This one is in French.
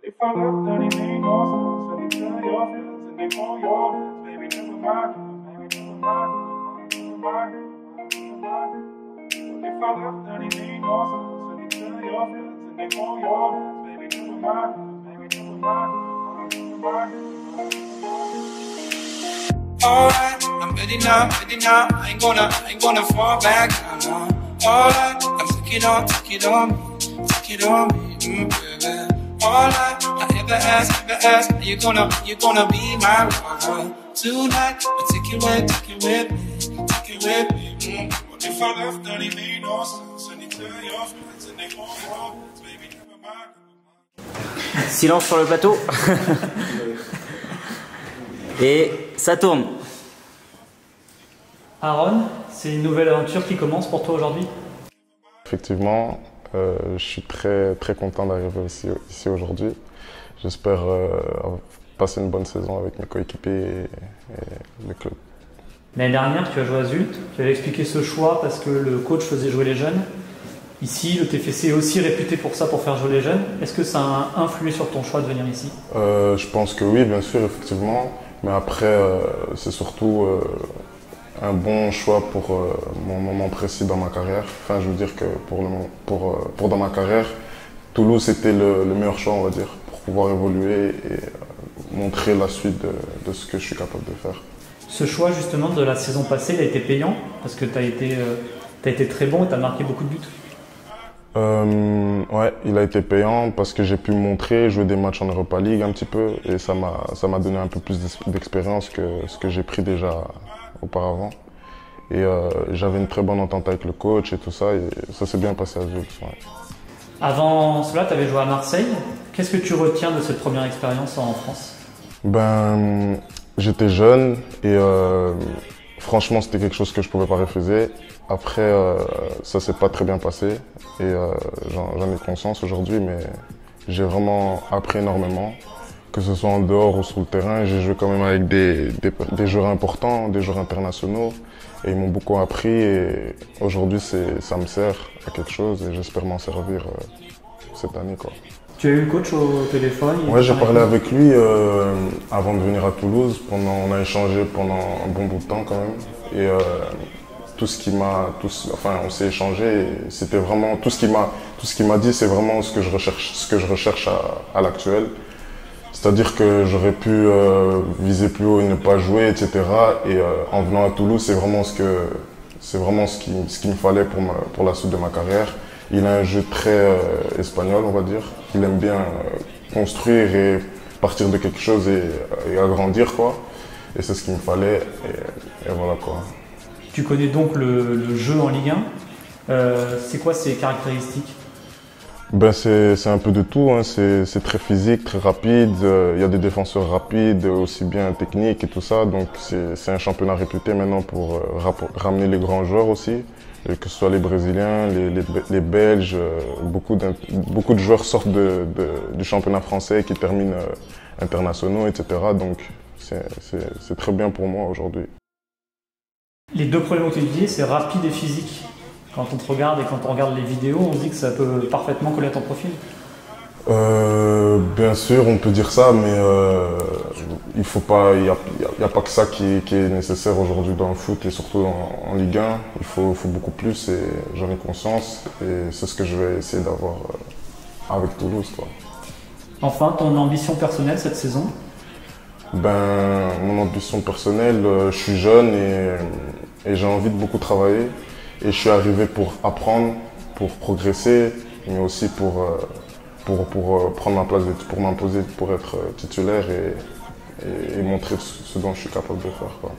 If I left, then it made no sense. And they tell your friends and they call your friends. Baby, never mind, baby, never mind, never mind, never mind. But if I left, then it made no sense. And they tell your friends and they call your friends. Baby, never mind, baby, never mind, never mind. Alright, I'm ready now, ready now. I ain't gonna fall back now. Alright, I'm take it on me, baby. Alright, I ever ask, you gonna be my lover tonight? But take it with me. What if I left and it made no sense? And you tell your friends and they call your friends, baby, never mind. Silence sur le plateau. Et ça tourne. Aaron, c'est une nouvelle aventure qui commence pour toi aujourd'hui? Effectivement, je suis très content d'arriver ici aujourd'hui. J'espère passer une bonne saison avec mes coéquipiers et le club. L'année dernière, tu as joué à Zult. Tu avais expliqué ce choix parce que le coach faisait jouer les jeunes. Ici, le TFC est aussi réputé pour ça, pour faire jouer les jeunes. Est-ce que ça a influé sur ton choix de venir ici? Je pense que oui, bien sûr, effectivement. Mais après, c'est surtout un bon choix pour mon moment précis dans ma carrière. Enfin, je veux dire que pour dans ma carrière, Toulouse était le meilleur choix, on va dire, pour pouvoir évoluer et montrer la suite de ce que je suis capable de faire. Ce choix justement de la saison passée, il a été payant parce que tu as été très bon et tu as marqué beaucoup de buts. Ouais, il a été payant parce que j'ai pu me montrer, jouer des matchs en Europa League un petit peu et ça m'a donné un peu plus d'expérience que ce que j'ai pris déjà auparavant. Et j'avais une très bonne entente avec le coach et tout ça, et ça s'est bien passé à Zult. Ouais. Avant cela, tu avais joué à Marseille. Qu'est-ce que tu retiens de cette première expérience en France? Ben, j'étais jeune et franchement, c'était quelque chose que je ne pouvais pas refuser. Après, ça s'est pas très bien passé et j'en ai conscience aujourd'hui, mais j'ai vraiment appris énormément, que ce soit en dehors ou sur le terrain. J'ai joué quand même avec des joueurs importants, des joueurs internationaux, et ils m'ont beaucoup appris et aujourd'hui, ça me sert à quelque chose et j'espère m'en servir cette année, quoi. Tu as eu le coach au téléphone? Ouais, j'ai parlé avec lui avant de venir à Toulouse. On a échangé pendant un bon bout de temps quand même. Et on s'est échangé. Et c'était vraiment tout ce qu'il m'a dit, c'est vraiment ce que je recherche à l'actuel. C'est-à-dire que j'aurais pu viser plus haut et ne pas jouer, etc. Et en venant à Toulouse, c'est vraiment ce qu'il me fallait pour la suite de ma carrière. Il a un jeu très espagnol, on va dire. Il aime bien construire et partir de quelque chose et agrandir, quoi. Et c'est ce qu'il me fallait, et voilà, quoi. Tu connais donc le jeu en Ligue 1. C'est quoi ses caractéristiques? Ben c'est un peu de tout, hein. C'est très physique, très rapide. Il y a des défenseurs rapides, aussi bien techniques et tout ça. Donc c'est un championnat réputé maintenant pour ramener les grands joueurs aussi. Et que ce soit les Brésiliens, les Belges, beaucoup de joueurs sortent du championnat français qui terminent internationaux, etc. Donc c'est très bien pour moi aujourd'hui. Les deux premiers mots que tu dis, c'est rapide et physique. Quand on te regarde et quand on regarde les vidéos, on se dit que ça peut parfaitement coller à ton profil. Bien sûr, on peut dire ça, mais il n'y a pas que ça qui est nécessaire aujourd'hui dans le foot et surtout en Ligue 1. Il faut beaucoup plus et j'en ai conscience et c'est ce que je vais essayer d'avoir avec Toulouse, quoi. Enfin, ton ambition personnelle cette saison? Ben, mon ambition personnelle, je suis jeune et j'ai envie de beaucoup travailler. Et je suis arrivé pour apprendre, pour progresser, mais aussi pour prendre ma place, pour m'imposer, pour être titulaire et montrer ce dont je suis capable de faire, quoi.